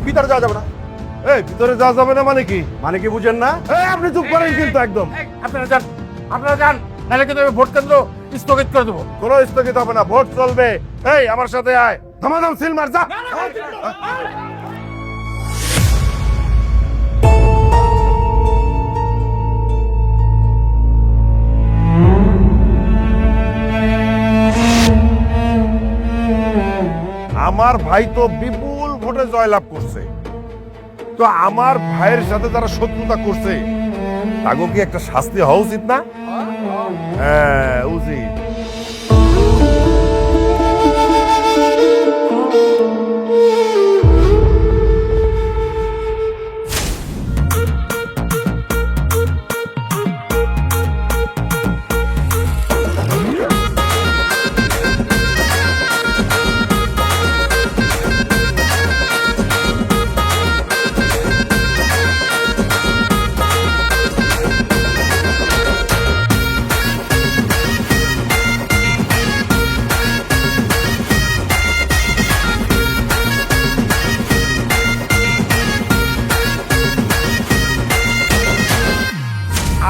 ভিতরে যাওয়া যাবে না। এই ভিতরে যাওয়া যাবে না মানে কি বুঝেন না? আপনি চুপ করেন কিন্তু একদম। আপনারা যান, নাহলে কিন্তু আমি ভোট কেন্দ্র স্থগিত করে দেবো। কোনো স্থগিত হবে না, ভোট চলবে। এই আমার সাথে আয়, ধমাধম সিল মার যা। আমার ভাই তো বিপুল ভোটে জয়লাভ করছে, তো আমার ভাইয়ের সাথে যারা শত্রুতা করছে তাকে কি একটা শাস্তি হওয়া উচিত না? হ্যাঁ উচিত।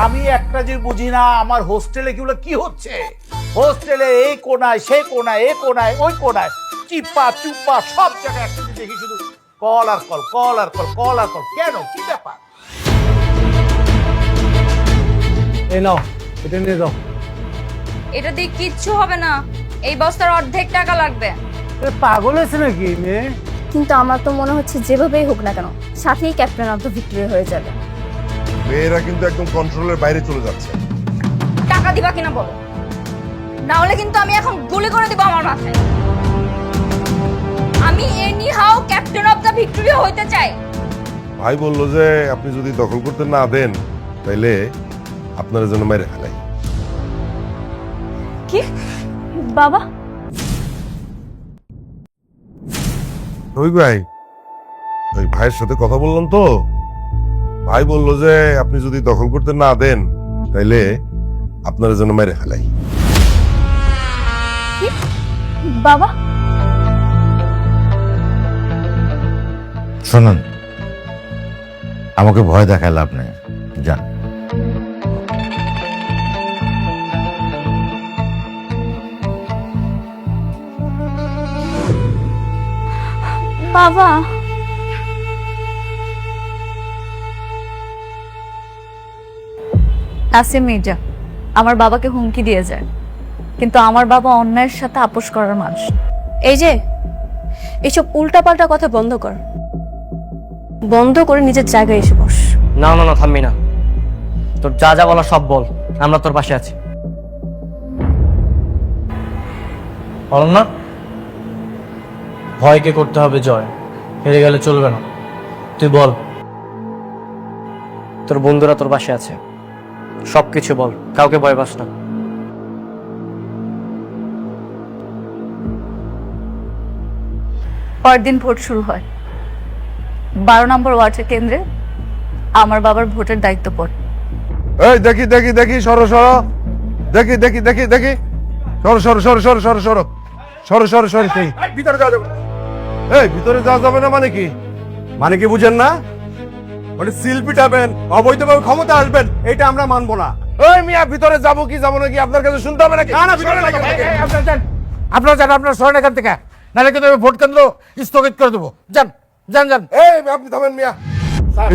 আমি একটা যে বুঝি না, আমার হোস্টেলে এগুলো কি হচ্ছে? হোস্টেলে এই কোনায় সেই কোনায়, এই কোনায় ওই কোনায়, চিপা চুপা সব জায়গায় একটা দেখি শুধু কল আর কল, কল আর কল, কল আর কল। কেন, কি ব্যাপার? এই নাও, এটা নিয়ে যাও। এটা দিয়ে কিচ্ছু হবে না, এই বস্তার অর্ধেক টাকা লাগবে। পাগল হয়েছে নাকি মেয়ে? কিন্তু আমার তো মনে হচ্ছে যেভাবেই হোক না কেন সাথেই ক্যাপ্টেন অফ দ্য ভিক্টোরি হয়ে যাবে। মেয়েরা কিন্তু একদম কন্ট্রোলের বাইরে চলে যাচ্ছে। টাকা দিবা কিনা বলো, না হলে কিন্তু আমি এখন গুলি করে দিব আমার মাথায়। আমি any how captain of the victory হইতে চাই। ভাই বললো যে আপনি যদি দখল করতে না দেন তাইলে আপনারা যেন মেরে ফেলাই। কি বাবা? রবি ভাই, ওই ভাইয়ের সাথে কথা বললাম তো, ভাই বললো যে আপনি যদি দখল করতে না দেন তাইলে আপনারা যেন মেরে ফেলাই। বাবা শোনেন, আমাকে ভয় দেখায় লাভ নেই, যান। বাবা নাসিম মির্জা আমার বাবাকে হুমকি দিয়ে যায়, কিন্তু আমার বাবা অন্যায়ের সাথে আপোষ করার মানুষ। এই যে এইসব উল্টাপাল্টা কথা বন্ধ কর, বন্ধ করে নিজের জায়গায় এসে বস। না না না, থামবি না, তোর যা যা বলা সব বল, আমরা তোর পাশে আছি। বল না, ভয়কে করতে হবে জয়, হেরে গেলে চলবে না। তুই বল, তোর বন্ধুরা তোর পাশে আছে, সবকিছু বল, কাউকে ভয় পাস না। পরদিন ভোট শুরু হয়। 12 নম্বর ওয়ার্ডের কেন্দ্রে আমার বাবার ভোটের দায়িত্ব পড়ে। এই দেখি দেখি দেখি, সরো সরো, দেখি দেখি দেখি দেখি, সরো সরো সরো সরো সরো সরো সরো সরো সরো। ভিতরে যাওয়া যাবে না। এই ভিতরে যাওয়া যাবে না মানে কি বুঝেন না? মানে সিল পিটাবেন, অবৈধভাবে ক্ষমতা আসবেন, এটা আমরা মানবো না। ওই মিয়া, ভিতরে যাবো কি যাবো নাকি আপনার কাছে শুনতে হবে নাকি? না না, ভিতরে না। আপনারা যান, আপনারা সরেন এখান থেকে, নাহলে কিন্তু আমি ভোট কেন্দ্র স্থগিত করে দেবো। যান যান যান। এই আপনি থামেন মিয়া।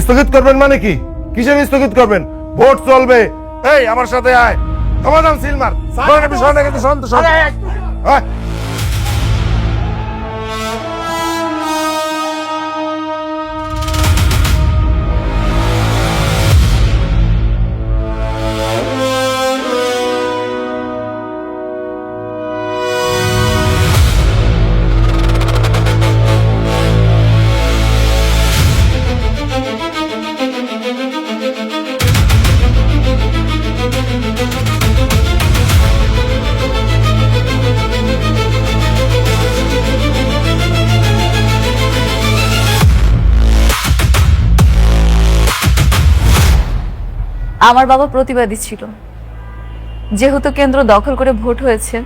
স্থগিত করবেন মানে কি? কিসের স্থগিত করবেন? ভোট চলবে। এই আমার সাথে আয়, ধমাধম সিল মার। আপনি সরেন এখান থেকে, সরেন তো, সরেন। আয়। আমার বাবা প্রতিবাদী ছিল, যেহেতু কেন্দ্র দখল করে ভোট হয়েছে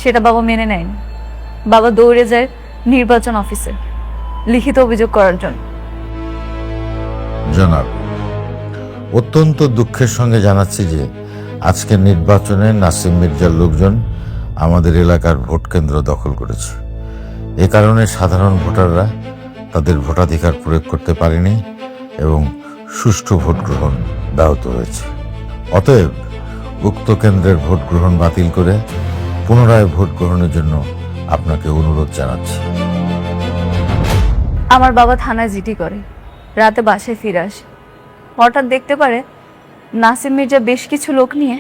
সেটা বাবা মেনে নেয়নি। বাবা দৌড়ে যায় নির্বাচন অফিসে, লিখিত অভিযোগ করার জন্য। জনাব, অত্যন্ত দুঃখের সঙ্গে জানাচ্ছি যে আজকের নির্বাচনে নাসিম মির্জার লোকজন আমাদের এলাকার ভোট কেন্দ্র দখল করেছে। এ কারণে সাধারণ ভোটাররা তাদের ভোটাধিকার প্রয়োগ করতে পারেনি এবং সুষ্ঠু ভোট গ্রহণ ব্যাহত হয়েছে। অতএব উক্ত কেন্দ্রের ভোট গ্রহণ বাতিল করে পুনরায় ভোট গ্রহণের জন্য আপনাকে অনুরোধ জানাচ্ছি। আমার বাবা থানায় জিডি করে, রাতে বাসায় ফিরে আসে। হঠাৎ দেখতে পারে নাসিম মির্জা বেশ কিছু লোক নিয়ে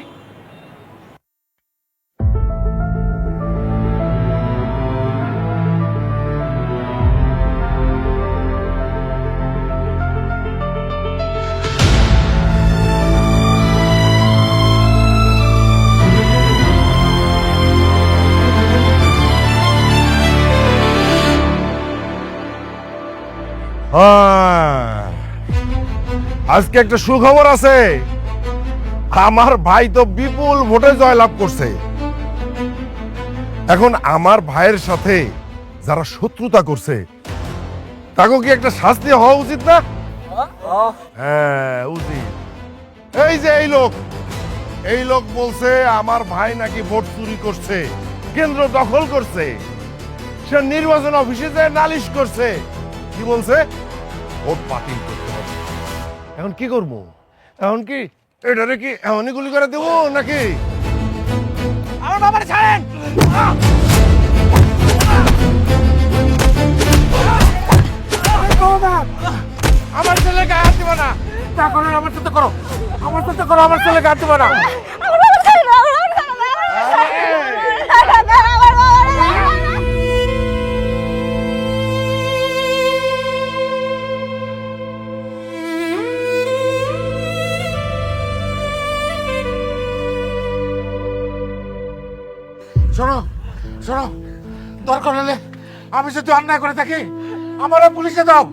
আজকে একটা সুখবর আছে। আমার ভাই তো বিপুল ভোটে জয়লাভ করছে। এখন আমার ভাইয়ের সাথে যারা শত্রুতা করছে তাকে কি একটা শাস্তি হওয়া উচিত না? হ্যাঁ, উচিত। এই যে এই লোক বলছে আমার ভাই নাকি ভোট চুরি করছে, কেন্দ্র দখল করছে, সে নির্বাচন অফিসে যে নালিশ করছে। কি বলছে? ভোট বাতিল করতে হবে। এখন কি করবো? এখন কি এটারে কি এমনই গুলি করে দেবো নাকি? আমার বাবার ছাড়েন। আমার ছেলেকে হাত দিব না। তা করো, আমার সাথে করো, আমার সাথে করো, আমার ছেলেকে হাত দিব না। শোনো শোনো, দরকার হলে আমি যদি অন্যায় করে থাকি আমারও পুলিশে দাও।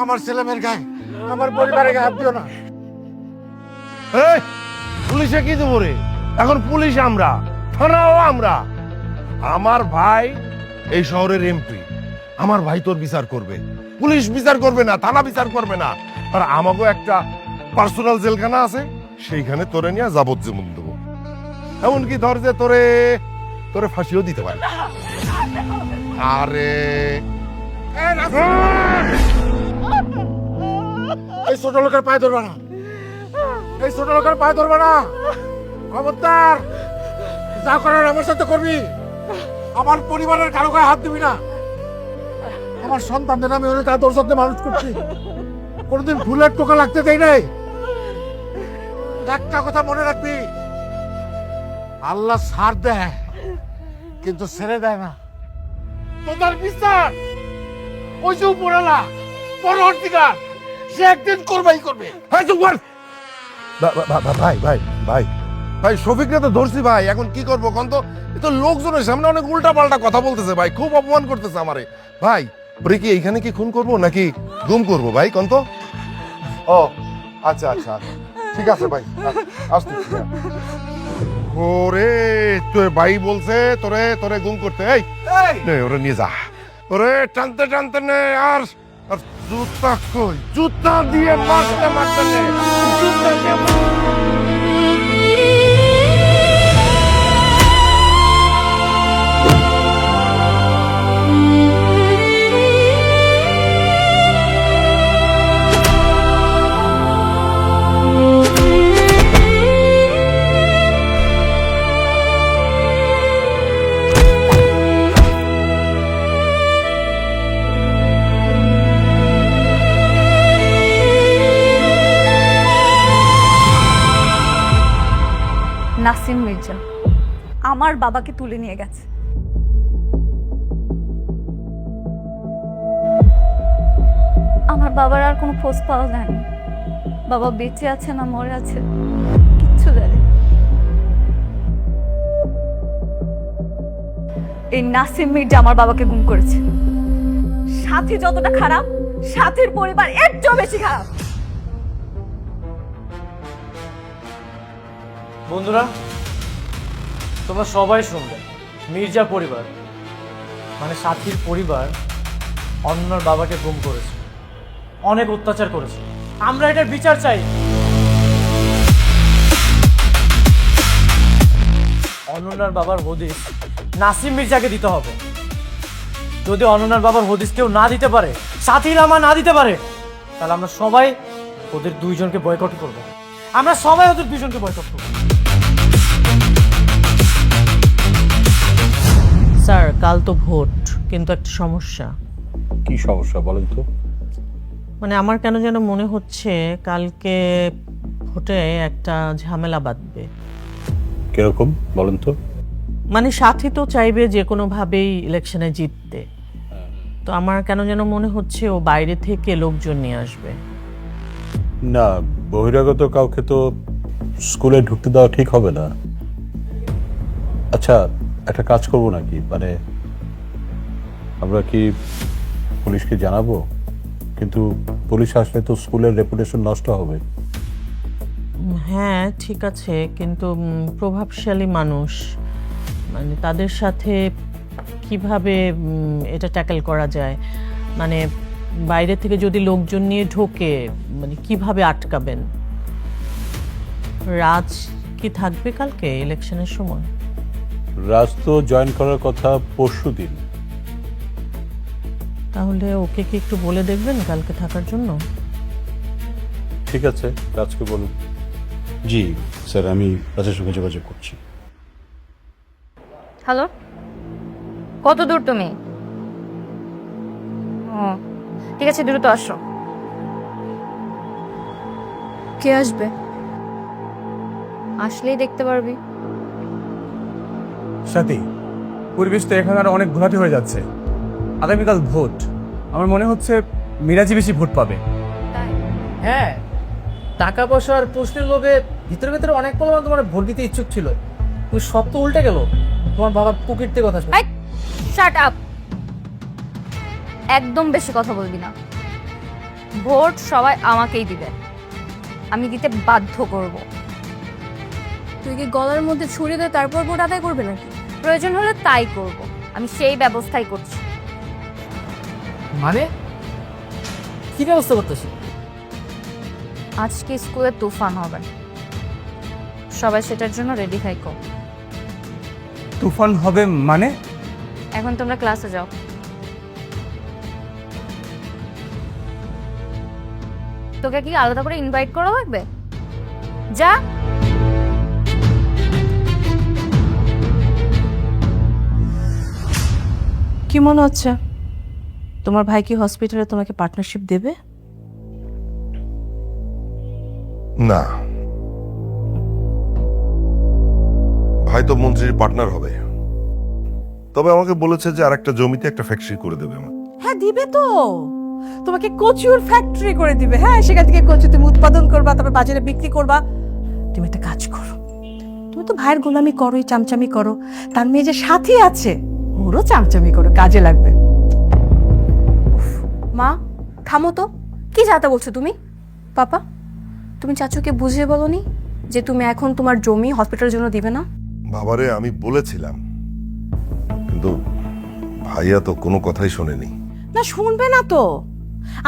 আমার ছেলে মেয়ের গায়ে, আমার পরিবারের গায়ে হাত দিও না। এই, পুলিশে কি দেবো রে? এখন পুলিশ আমরা, থানাও আমরা। আমার ভাই এই শহরের এমপি, আমার ভাই তোর বিচার করবে। পুলিশ বিচার করবে না, থানা বিচার করবে না। আর আমাকেও একটা পার্সোনাল জেলখানা আছে, সেইখানে তোরে নিয়ে যাবজ্জীবন দেবো। এমনকি ধর যে তোরে ফাঁসিও দিতে পারে। আরে এই ছোট লোকের পায়ে ধরবে না, এই ছোট লোকের পায়ে ধরবে না। খবরদার, যা করার আমার সাথে করবি। আমার পরিবারের কারো গায়ে হাত দিবি না। আমার সন্তানদের আমি অনেক আদর যত্নে মানুষ করছি, কোনোদিন ফুলের টোকা লাগতে দেই নাই। একটা কথা মনে রাখবি, আল্লাহ ছাড় দেয় কিন্তু ছেড়ে দেয় না। তোদের বিচার ওই যে উপরালা পরবর্তীকার, সে একদিন করবেই করবে। ভাই চুপ কর। ভাই ভাই ভাই ভাই, শফিকরা তো ধরছি ভাই। এখন কি করবো কন তো? এ তো লোকজনের সামনে অনেক উল্টা পাল্টা কথা বলতেছে ভাই, খুব অপমান করতেছে আমারে ভাই। পরে কি এইখানে কি খুন করবো নাকি গুম করবো ভাই কন তো? ও আচ্ছা আচ্ছা, ঠিক আছে ভাই, আসতেছি। ওরে তোর ভাই বলছে তোরে গুম করতে। এই নে, ওরে নিয়ে যা, ওরে টানতে টানতে নে। আর জুতা কই? জুতা দিয়ে মারতে মারতে নে, জুতা দিয়ে নাসিম মির্জা আমার বাবাকে তুলে নিয়ে গেছে। আমার বাবার আর কোনো খোঁজ পাওয়া যায়নি। বাবা বেঁচে আছে না মরে আছে কিচ্ছু জানি না। এই নাসিম মির্জা আমার বাবাকে গুম করেছে। সাথী যতটা খারাপ, সাথীর পরিবার এর চেয়েও বেশি খারাপ। বন্ধুরা, তোমরা সবাই শুনবে, মির্জা পরিবার মানে সাথীর পরিবার অনন্যার বাবাকে গুম করেছে, অনেক অত্যাচার করেছে। আমরা এটার বিচার চাই। অনন্যার বাবার হদিস নাসিম মির্জাকে দিতে হবে। যদি অনন্যার বাবার হদিস কেউ না দিতে পারে, সাথী রামা না দিতে পারে, তাহলে আমরা সবাই ওদের দুইজনকে বয়কট করব। আমরা সবাই ওদের দুইজনকে বয়কট করব। স্যার কাল তো ভোট, কিন্তু একটা সমস্যা। কি সমস্যা বলেন তো? মানে আমার কেন যেন মনে হচ্ছে কালকে ভোটে একটা ঝামেলা বাঁধবে। কিরকম বলেন তো? মানে সাথী তো চাইবে যে কোনোভাবেই ইলেকশনে জিততে, তো আমার কেন যেন মনে হচ্ছে ও বাইরে থেকে লোকজন নিয়ে আসবে। না, বহিরাগত কাউকে তো স্কুলে ঢুকতে দেওয়া ঠিক হবে না। আচ্ছা, একটা কাজ করব নাকি, মানে আমরা কি পুলিশকে জানাবো? কিন্তু পুলিশ আসলে তো স্কুলের রেপুটেশন নষ্ট হবে। হ্যাঁ ঠিক আছে, কিন্তু প্রভাবশালী মানুষ, মানে তাদের সাথে কিভাবে এটা ট্যাকেল করা যায়? মানে বাইরে থেকে যদি লোকজন নিয়ে ঢোকে, মানে কিভাবে আটকাবেন? রাজ কি থাকবে কালকে ইলেকশনের সময়? রাজ তো জয়েন করার কথা পরশুদিন। তাহলে ওকে কি একটু বলে দেখবেন কালকে থাকার জন্য? ঠিক আছে, রাজকে বলুন। জি স্যার, আমি রাজের সঙ্গে যোগাযোগ করছি। হ্যালো, কত দূর তুমি? ও ঠিক আছে, দ্রুত আসো। কে আসবে? আসলেই দেখতে পারবি। সাথী, পরিবেশ তো এখন আর অনেক ঘোলাটে হয়ে যাচ্ছে। আগামীকাল ভোট, আমার মনে হচ্ছে মিরাজি বেশি ভোট পাবে। হ্যাঁ, টাকা পয়সা আর প্রশ্নের লোভে ভিতরে ভিতরে অনেক পরিমাণ তোমার ভোট দিতে ইচ্ছুক ছিল, তুমি সব তো উল্টে গেল। তোমার বাবার পকেট থেকে কথা শুনে। শাট আপ, একদম বেশি কথা বলবি না। ভোট সবাই আমাকেই দিবে, আমি দিতে বাধ্য করব। তুই কি গলার মধ্যে ছুরি দে তারপর ভোট আদায় করবে নাকি? প্রয়োজন হলে তাই করব, আমি সেই ব্যবস্থাই করছি। মানে কি ব্যবস্থা করতেছি? আজকে স্কুলে তুফান হবে, সবাই সেটার জন্য রেডি থাকো। তুফান হবে মানে? এখন তোমরা ক্লাসে যাও। তোকে কি আলাদা করে ইনভাইট করা লাগবে? যা। কি মনে হচ্ছে তোমার ভাই কি হসপিটালে তোমাকে পার্টনারশিপ দেবে? না, ভাই তো মন্ত্রীর পার্টনার হবে। তবে আমাকে বলেছে যে আরেকটা জমিতে একটা ফ্যাক্টরি করে দেবে আমার। হ্যাঁ দিবে তো, তোমাকে কচুর ফ্যাক্টরি করে দিবে। হ্যাঁ, সেখান থেকে কচু তুমি উৎপাদন করবা, তারপর বাজারে বিক্রি করবা। তুমি একটা কাজ করো, তুমি তো ভাইয়ের গোলামি করোই, চামচামি করো। তার মেয়ে যে সাথী আছে, ওরও চামচামি করো, কাজে লাগবে। মা থামো তো, কি যাতা বলছো তুমি? পাপা, তুমি চাচুকে বুঝিয়ে বলোনি যে তুমি এখন তোমার জমি হসপিটালের জন্য দিবে না? বাবারে আমি বলেছিলাম, কিন্তু ভাইয়া তো কোনো কথাই শোনেনি। না শুনবে না তো,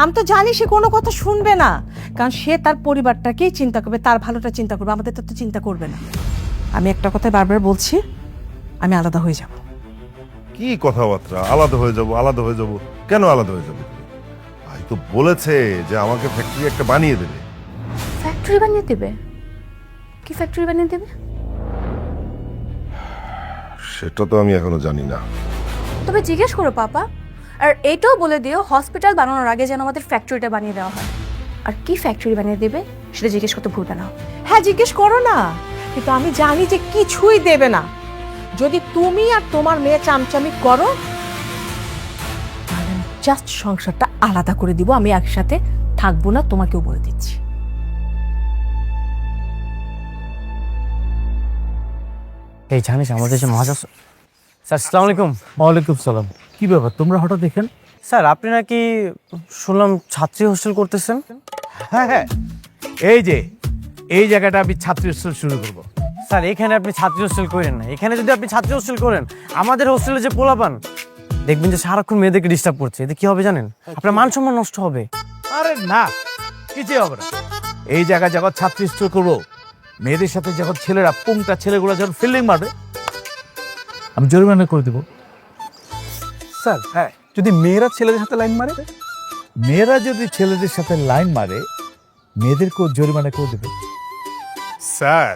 আমি তো জানি সে কোনো কথা শুনবে না, কারণ সে তার পরিবারটাকেই চিন্তা করবে, তার ভালোটা চিন্তা করবে, আমাদের তো চিন্তা করবে না। আমি একটা কথা বারবার বলছি, আমি আলাদা হয়ে যাব। কি কথাবার্তা আলাদা হয়ে যাব, আলাদা হয়ে যাব? কেন আলাদা হয়ে যাবে? ভাই তো বলেছে যে আমাকে ফ্যাক্টরি একটা বানিয়ে দেবে। ফ্যাক্টরি বানিয়ে দেবে? কি ফ্যাক্টরি বানিয়ে দেবে? সেটা তো আমি এখনো জানি না। তবে জিজ্ঞেস করো পাপা, আর এটাও বলে দিও হসপিটাল বানানোর আগে যেন আমাদের ফ্যাক্টরিটা বানিয়ে দেওয়া হয়। আর কি ফ্যাক্টরি বানিয়ে দেবে সেটা জিজ্ঞেস করতে ভুলবে না। হ্যাঁ জিজ্ঞেস করো না, কিন্তু আমি জানি যে কিছুই দেবে না। যদি তুমি আর তোমার মেয়ে চামচামি করো, তাহলে জাস্ট সংসারটা আলাদা করে দিব, আমি একসাথে থাকবো না, তোমাকেও বলে দিচ্ছি। এই জানিস আমাদের যে মহাজ। স্যার আসসালামু আলাইকুম। ওয়ালাইকুম সালাম। কি ব্যাপার, তোমরা হঠাৎ এখানে? স্যার আপনি নাকি শুনলাম ছাত্রী হোস্টেল করতেছেন? হ্যাঁ হ্যাঁ, এই জায়গাটা আমি ছাত্রী হোস্টেল শুরু করবো। স্যার এখানে আপনি ছাত্রী হোস্টেল করেন না, এখানে যদি আপনি ছাত্রী হোস্টেল করেন, আমাদের হোস্টেলে যে পোলাপান দেখবেন যে সারাক্ষণ মেয়েদেরকে ডিস্টার্ব করছে, এতে কি হবে জানেন? আপনার মান সম্মান নষ্ট হবে। আরে না, কিছুই হবে না। এই জায়গায় যখন ছাত্রী স্টোর করবো, মেয়েদের সাথে যখন ছেলেরা পুংটা ছেলেগুলো যখন ফিল্ডিং মারবে, আমি জরিমানা করে দেবো। স্যার হ্যাঁ, যদি মেয়েরা ছেলেদের সাথে লাইন মারে? মেয়েরা যদি ছেলেদের সাথে লাইন মারে, মেয়েদেরকেও জরিমানা করে দেবে। স্যার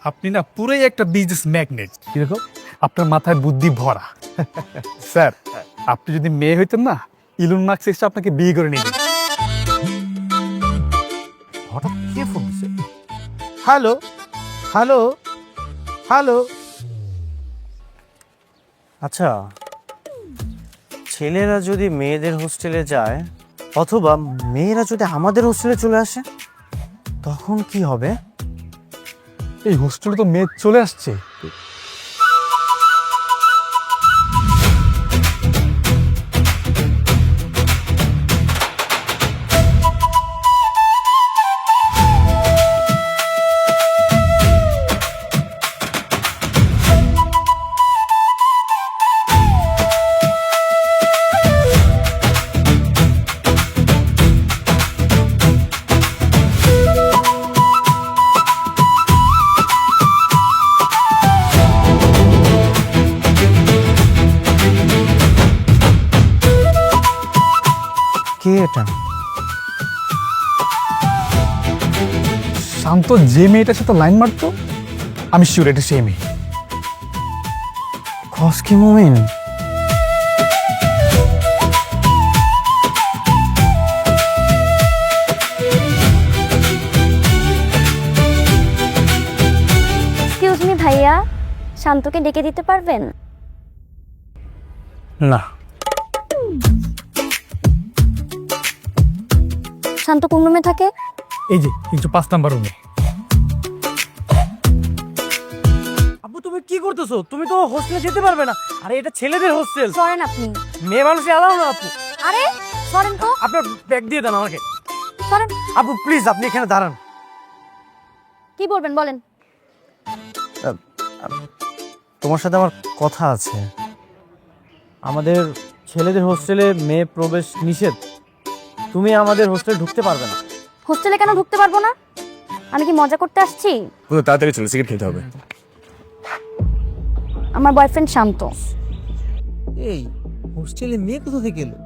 আপনি না পুরোই একটা বিজনেস ম্যাগনেট। কিরকম? আপনার মাথায় বুদ্ধি ভরা। স্যার আপনি যদি মেয়ে হইতেন না, ইলন মাস্ক এসে আপনাকে বিয়ে করে নিতেন। হঠাৎ কে ফোন দিচ্ছে? Hello hello hello. আচ্ছা, ছেলেরা যদি মেয়েদের হোস্টেলে যায় অথবা মেয়েরা যদি আমাদের হোস্টেলে চলে আসে, তখন কি হবে? এই হোস্টেলে তো মেয়ে চলে আসছে। কে এটা? শান্ত যে মেয়েটার সাথে লাইন মারতো, আমি শিওর এটা সেই মেয়ে। খস কি মোমেন? এক্সকিউজ মি ভাইয়া, শান্তকে ডেকে দিতে পারবেন? না। শান্ত কোন রুমে থাকে? এই যে 305 নাম্বার রুমে। আপু তুমি কি করতেছো? তুমি তো হোস্টেলে যেতে পারবে না। আরে এটা ছেলেদের হোস্টেল, সরেন আপনি। মেয়ে মানুষ এলাও না আপু। আরে সরেন তো, আপনার ব্যাগ দিয়ে দেন আমাকে। সরেন। আপু প্লিজ, আপনি এখানে দাঁড়ান। কি বলবেন বলেন? তোমার সাথে আমার কথা আছে। আমাদের ছেলেদের হোস্টেলে মেয়ে প্রবেশ নিষেধ। তুমি আমাদের হোস্টেলে ঢুকতে পারবে না। হোস্টেলে কেন ঢুকতে পারবো না? আমি কি মজা করতে আসছি? তাড়াতাড়ি চলো, সিগারেট খেতে হবে। আমার বয়ফ্রেন্ড শান্ত। এই হোস্টেলে মেয়ে কোথা থেকে এলো?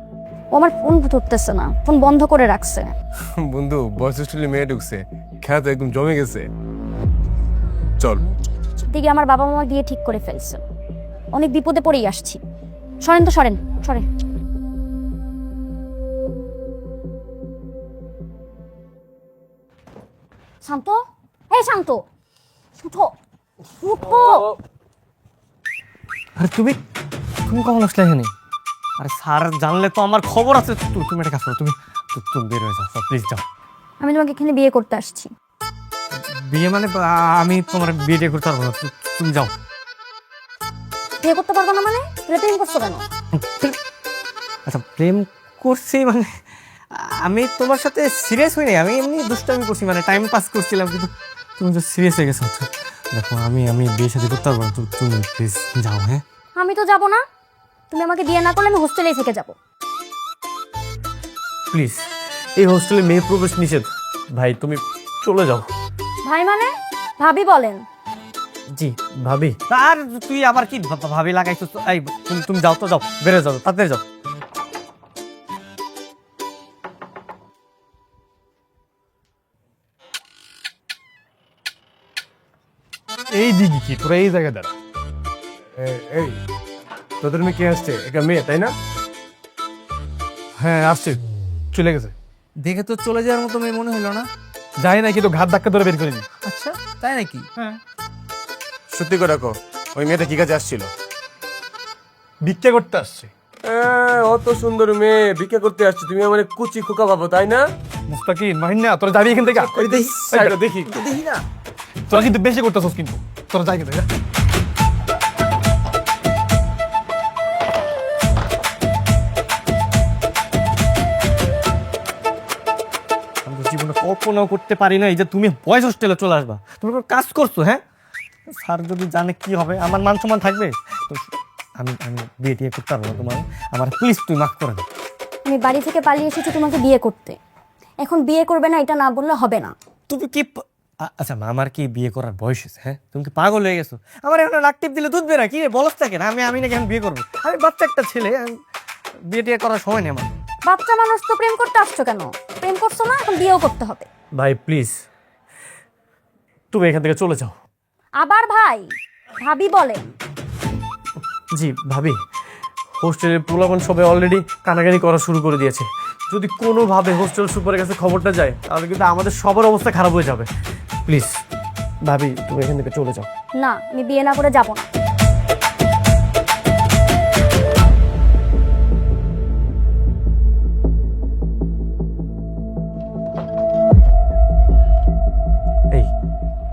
ও আমার ফোন ধরতেছে না, ফোন বন্ধ করে রাখছে। বন্ধু, বয়স হোস্টেলে মেয়ে ঢুকছে, খেলা তো একদম জমে গেছে। চল। দিকে আমার বাবা মা দিয়ে ঠিক করে ফেলছে। অনেক বিপদে পড়েই আসছি। সরেন তো, সরেন সরেন। শান্ত, এই শান্ত, উঠো উঠো। আরে তুমি তুমি কখন আসলে এখানে? আরে স্যার জানলে তো আমার খবর আছে। তুমি একটা কাজ করো, তুমি তুমি বের হয়ে যাও প্লিজ, যাও। আমি তোমাকে এখানে বিয়ে করতে আসছি। বিয়ে মানে আমি তোমার বিয়ে করতে পারবো না, তুমি যাও। বিয়ে করতে পারবো না মানে? তুমি প্রেম করছো কেন? আচ্ছা প্রেম করছি মানে আমি তোমার সাথে সিরিয়াস হইনি, আমি এমনি দুষ্টামি করছি, মানে টাইম পাস করছিলাম, কিন্তু তুমি তো সিরিয়াস হয়ে গেছো। দেখো আমি বিয়ে সাথে করতে পারবো না, তুমি প্লিজ যাও। হ্যাঁ আমি তো যাবো না। তুমি আমাকে বিয়ে না করলে আমি হোস্টেলেই থেকে যাবো। প্লিজ, এই হোস্টেলে মেয়ে প্রবেশ নিষেধ। ভাই তুমি চলে যাও। ভাই মানে? ভাবি বলেন। জি ভাবি। আর তুই আবার কি ভাবি লাগাইছো? এই তুমি যাও তো, যাও, বেড়ে যাও, তাড়াতাড়ি যাও। এই দিকে কি তোরা এই জায়গায় দাঁড়া। এই তোদের মেয়ে কে আসছে? এটা মেয়ে তাই না? হ্যাঁ আসছে, চলে গেছে। দেখে তো চলে যাওয়ার মতো মেয়ে মনে হলো না। যাই না, কিন্তু ঘাট ধাক্কা ধরে বের করে নি। আচ্ছা তাই নাকি? হ্যাঁ। সত্যি করে রাখো, ওই মেয়েটা কি কাজে আসছিল? ভিক্ষা করতে আসছে। অত সুন্দর মেয়ে ভিক্ষা করতে আসছে, তুমি আমার কুচি খোকা পাবো তাই না? মুস্তাকিন মাহিনা, তোরা যাবি এখান থেকে। দেখি দেখি না। তোরা কিন্তু বেশি করতেছস, কিন্তু তোরা যাই কিন্তু। আমি জীবনে কল্পনাও করতে পারি না এই যে তুমি বয়েজ হোস্টেলে চলে আসবা। তুমি কোনো কাজ করছো? হ্যাঁ স্যার যদি জানে কি হবে? আমার মান সম্মান থাকবে? আমি বিয়ে টিয়ে করতে পারবো না তোমার, আমার প্লিজ তুই মাফ করে দে। আমি বাড়ি থেকে পালিয়ে এসেছি তোমাকে বিয়ে করতে, এখন বিয়ে করবে না এটা না বললে হবে না। তুমি কি আচ্ছা মা, আমার কি বিয়ে করার বয়স হয়েছে? হ্যাঁ, তুমি কি পাগল হয়ে গেছো? আমার এখন লাখ টিপ দিলে দুধবে না কি রে, বলস থাকে না? আমি নাকি এখন বিয়ে করবো? আমি বাচ্চা একটা ছেলে, বিয়ে টিয়ে করার সময় নেই আমার। বাচ্চা মানুষ তো প্রেম করতে আসছো কেন? প্রেম করছো না, এখন বিয়েও করতে হবে। ভাই প্লিজ তুমি এখান থেকে চলে যাও। আবার ভাই ভাবি বলেন? জি ভাবি, হোস্টেলের পোলাপান সবাই অলরেডি কানাকানি করা শুরু করে দিয়েছে। যদি কোনোভাবে হোস্টেল সুপারের কাছে খবরটা যায় তাহলে কিন্তু আমাদের সবার অবস্থা খারাপ হয়ে যাবে। প্লিজ ভাবি তুমি এখান থেকে চলে যাও। না, আমি বিয়ে না করে যাব না। এই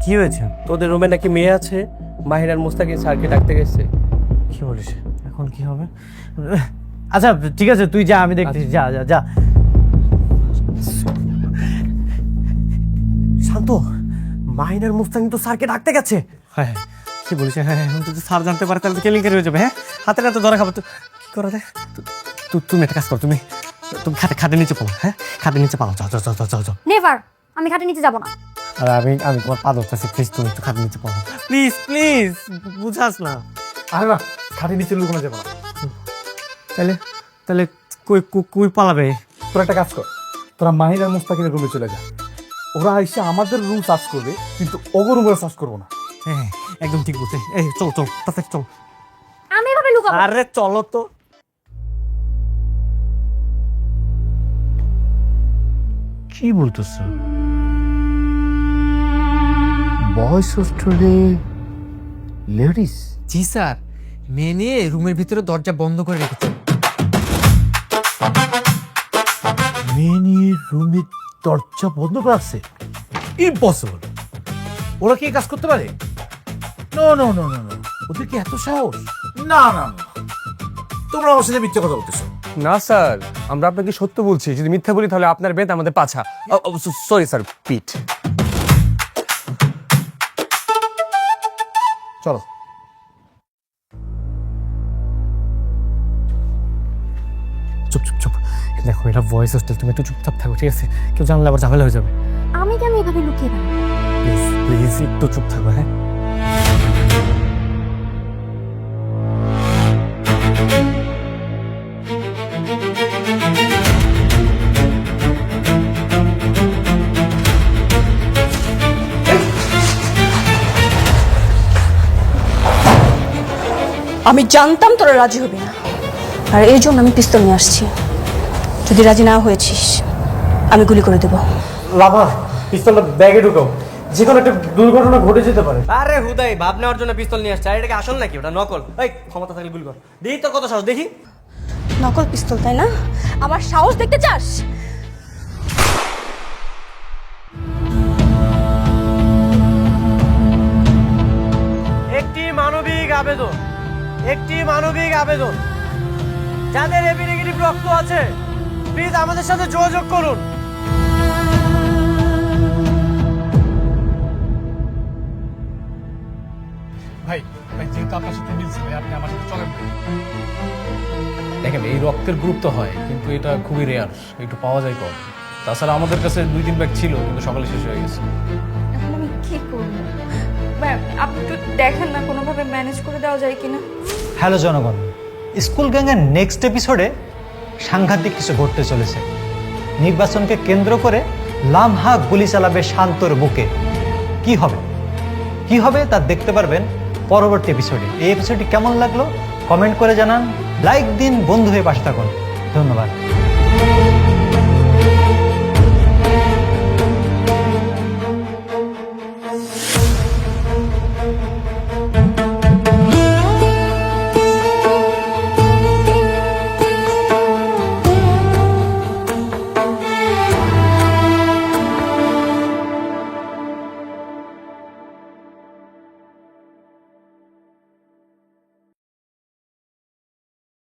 কি হয়েছে? তোদের রুমে নাকি মেয়ে আছে, মাহির আর মুস্তাকিম স্যারকে ডাকতে গেছে। কি বলিস? এখন কি হবে? আচ্ছা ঠিক আছে, তুই যা, আমি দেখতেছি। যা যা যা। শান্ত, মাহিনার মুস্তাকিম তো স্যারকে ডাকতে গেছে। হ্যাঁ কি বলিস? হ্যাঁ এখন যদি স্যার জানতে পারে তাহলে কেলেঙ্কারি হয়ে যাবে। হ্যাঁ, হাতে নাতে ধরা খাবো। কি করা যায়? তুমি একটা কাজ করো, তুমি খাটের নিচে পাও। হ্যাঁ, খাটের নিচে পাও। যাও যাও যাও যাও যাও। নেভার, আমি খাটের নিচে যাব না। আর আমি তোমার পা ধরতেছি, প্লিজ তুমি একটু খাটের নিচে পাও। প্লিজ প্লিজ, বুঝাস না? আরে না, খাটের নিচে লুকানো যাবে না। তাহলে তাহলে কই পালাবে? তোরা একটা কাজ কর, তোরা মাহির আর মুস্তাকিমের রুমে চলে যা। ওরা এসে আমাদের রুম সার্চ করবে, কিন্তু ওগো রুমে সার্চ করবো না। হ্যাঁ একদম ঠিক বলছে। এই চল চল তাড়াতাড়ি চল। আমি এভাবে লুকাবো? আরে চলো তো। কি বলতেছ? বয়স হোস্টেলে লেডিস? জি স্যার, মেয়ে নিয়ে রুমের ভিতরে দরজা বন্ধ করে রেখেছে। মেয়ে রুমের দরজা বন্ধ করে আছে? ইম্পসিবল। ওরা কি এই কাজ করতে পারে? No no no no no, ওদের কি এত সাহস? না না না, তোমরা আমার সাথে মিথ্যে কথা বলতেছো। না স্যার, আমরা আপনাকে সত্য বলছি। যদি মিথ্যা বলি তাহলে আপনার বেত আমাদের পাছা। সরি স্যার, পিঠ। চলো। চুপ চুপ চুপ, দেখো এটা ভয়েস হোস্টেল, তুমি একটু চুপচাপ থাকো, ঠিক আছে? কেউ জানলে আবার ঝামেলা হয়ে যাবে। আমি কেন এভাবে লুকিয়ে রাখবো? প্লিজ প্লিজ একটু চুপ থাকো। হ্যাঁ, আমি জানতাম তোরা রাজি হবি না, আর এই জন্য আমি পিস্তল নিয়ে আসছি। যদি রাজি না হয়েছিস আমি গুলি করে দেবো। লাভা পিস্তলটা ব্যাগে ঢুকাও, যে কোনো একটা দুর্ঘটনা ঘটে যেতে পারে। আরে হুদাই ভাব নেওয়ার জন্য পিস্তল নিয়ে আসছে, আর এটা কি আসল নাকি? ওটা নকল। এই ক্ষমতা থাকলে গুলি কর, দেখি তোর কত সাহস, দেখি। নকল পিস্তল তাই না? আমার সাহস দেখতে চাস? একটি মানবিক আবেদন, যাদের এবি নেগেটিভ রক্ত আছে প্লিজ আমাদের সাথে যোগাযোগ করুন। ভাই যেহেতু আপনার সাথে মিলছে, ভাই আপনি আমার সাথে চলেন। দেখেন, এই রক্তের গ্রুপ তো হয়, কিন্তু এটা খুবই রেয়ার, একটু পাওয়া যায় কম। তাছাড়া আমাদের কাছে 2-3 ব্যাগ ছিল, কিন্তু সকালে শেষ হয়ে গেছে। এখন আমি কি করবো? আপনি একটু দেখেন না কোনোভাবে ম্যানেজ করে দেওয়া যায় কিনা। হ্যালো জনগণ, স্কুল গ্যাংয়ের নেক্সট এপিসোডে সাংঘাতিক কিছু ঘটতে চলেছে। নির্বাচনকে কেন্দ্র করে লামহা গুলি চালাবে শান্তর বুকে। কি হবে তা দেখতে পারবেন পরবর্তী এপিসোডে। এই এপিসোডটি কেমন লাগলো কমেন্ট করে জানান, লাইক দিন, বন্ধু হয়ে পাশে থাকুন। ধন্যবাদ।